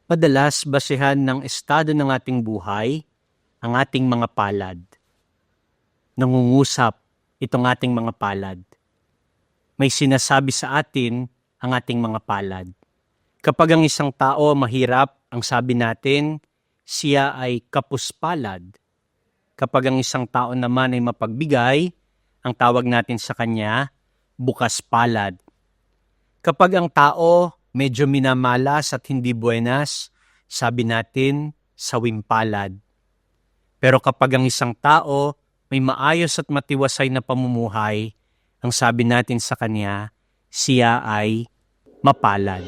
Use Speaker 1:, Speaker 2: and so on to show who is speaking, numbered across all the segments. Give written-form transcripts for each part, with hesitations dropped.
Speaker 1: Madalas basehan ng estado ng ating buhay ang ating mga palad. Nangungusap itong ating mga palad. May sinasabi sa atin ang ating mga palad. Kapag ang isang tao mahirap, ang sabi natin, siya ay kapuspalad. Kapag ang isang tao naman ay mapagbigay, ang tawag natin sa kanya, bukas palad. Kapag ang tao medyo minamalas at hindi buenas, sabi natin, sawimpalad. Pero kapag ang isang tao may maayos at matiwasay na pamumuhay, ang sabi natin sa kanya, siya ay mapalad.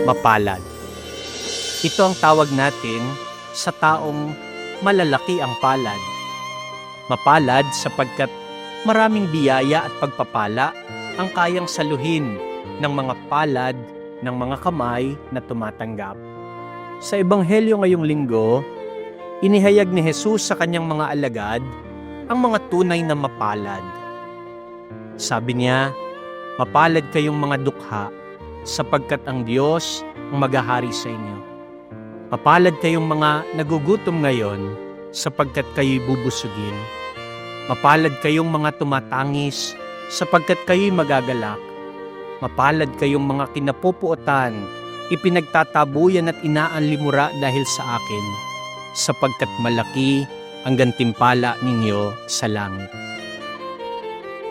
Speaker 1: Mapalad. Ito ang tawag natin sa taong malalaki ang palad. Mapalad sapagkat maraming biyaya at pagpapala ang kayang saluhin ng mga palad ng mga kamay na tumatanggap. Sa Ebanghelyo ngayong linggo, inihayag ni Jesus sa kanyang mga alagad ang mga tunay na mapalad. Sabi niya, mapalad kayong mga dukha sapagkat ang Diyos ang maghahari sa inyo. Mapalad kayong mga nagugutom ngayon sapagkat kayo'y bubusugin. Mapalad kayong mga tumatangis sapagkat kayo'y magagalak. Mapalad kayong mga kinapupuotan, ipinagtatabuyan at inaanlimura dahil sa akin, sapagkat malaki ang gantimpala ninyo sa langit.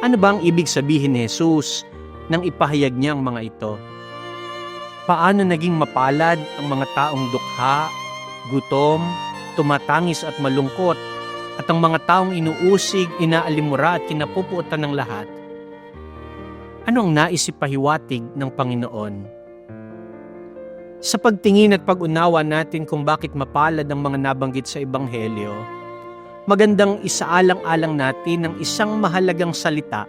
Speaker 1: Ano ba ang ibig sabihin ni Jesus nang ipahayag niya ang mga ito? Paano naging mapalad ang mga taong dukha, gutom, tumatangis at malungkot, at ang mga taong inuusig, inaalimura at kinapupuotan ng lahat? Ano ang nais ipahiwatig ng Panginoon? Sa pagtingin at pag-unawa natin kung bakit mapalad ang mga nabanggit sa Ebanghelyo, magandang isaalang-alang natin ang isang mahalagang salita,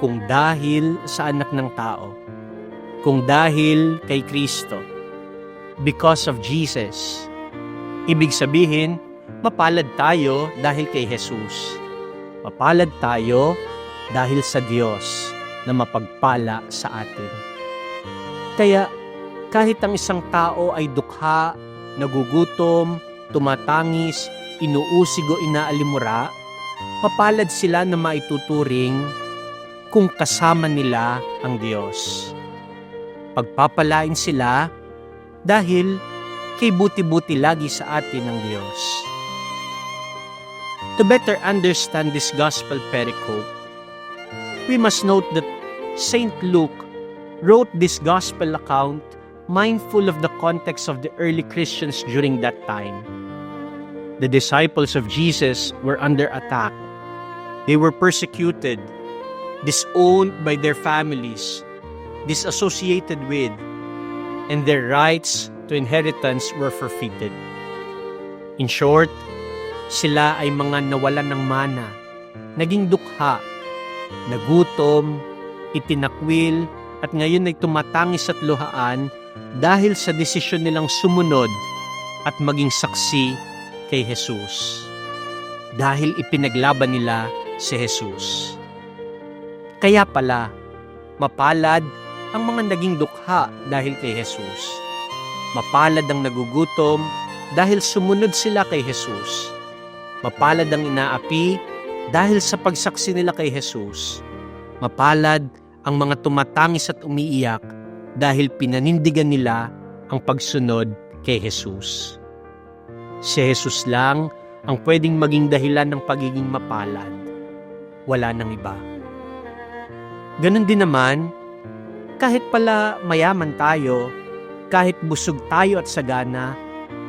Speaker 1: kung dahil sa anak ng tao. Kung dahil kay Kristo, because of Jesus. Ibig sabihin, mapalad tayo dahil kay Jesus. Mapalad tayo dahil sa Diyos na mapagpala sa atin. Kaya kahit ang isang tao ay dukha, nagugutom, tumatangis, inuusig o inaalimura, mapalad sila na maituturing kung kasama nila ang Diyos. Pagpapalain sila dahil kay buti-buti lagi sa atin ng Diyos. To better understand this gospel pericope, we must note that Saint Luke wrote this gospel account mindful of the context of the early Christians during that time. The disciples of Jesus were under attack. They were persecuted, disowned by their families, disassociated with, and their rights to inheritance were forfeited. In short, sila ay mga nawalan ng mana, naging dukha, nagutom, itinakwil, at ngayon ay tumatangis at luhaan dahil sa desisyon nilang sumunod at maging saksi kay Jesus. Dahil ipinaglaban nila si Jesus. Kaya pala, mapalad ang mga naging dukha dahil kay Jesus. Mapalad ang nagugutom dahil sumunod sila kay Jesus. Mapalad ang inaapi dahil sa pagsaksi nila kay Jesus. Mapalad ang mga tumatangis at umiiyak dahil pinanindigan nila ang pagsunod kay Jesus. Si Jesus lang ang pwedeng maging dahilan ng pagiging mapalad. Wala nang iba. Ganon din naman, kahit pala mayaman tayo, kahit busog tayo at sagana,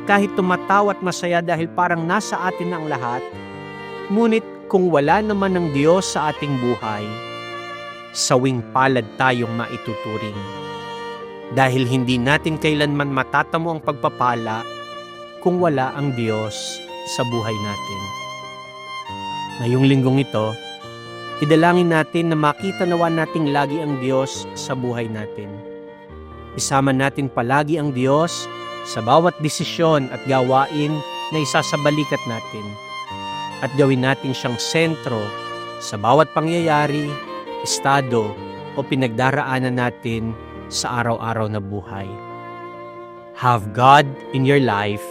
Speaker 1: kahit tumatawa at masaya dahil parang nasa atin ang lahat, ngunit kung wala naman ng Diyos sa ating buhay, sawing palad tayong maituturing. Dahil hindi natin kailanman matatamo ang pagpapala kung wala ang Diyos sa buhay natin. Ngayong linggong ito, idalangin natin na makita nawa nating lagi ang Diyos sa buhay natin. Isama natin palagi ang Diyos sa bawat desisyon at gawain na isasabalikat natin. At gawin natin siyang sentro sa bawat pangyayari, estado o pinagdaraanan natin sa araw-araw na buhay. Have God in your life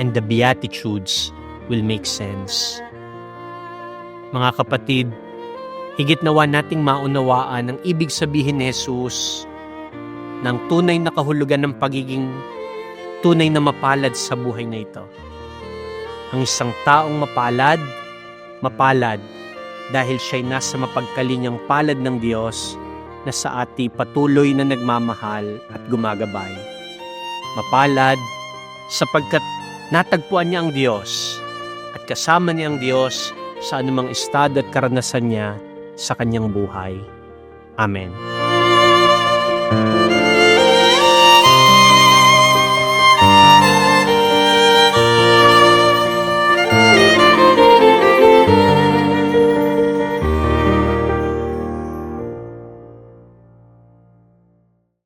Speaker 1: and the Beatitudes will make sense. Mga kapatid, higit nawa nating maunawaan ang ibig sabihin ni Jesus ng tunay na kahulugan ng pagiging tunay na mapalad sa buhay na ito. Ang isang taong mapalad dahil siya'y nasa mapagkalinyang palad ng Diyos na sa ati patuloy na nagmamahal at gumagabay. Mapalad sapagkat natagpuan niya ang Diyos at kasama niya ang Diyos sa anumang estado at karanasan niya sa kanyang buhay. Amen.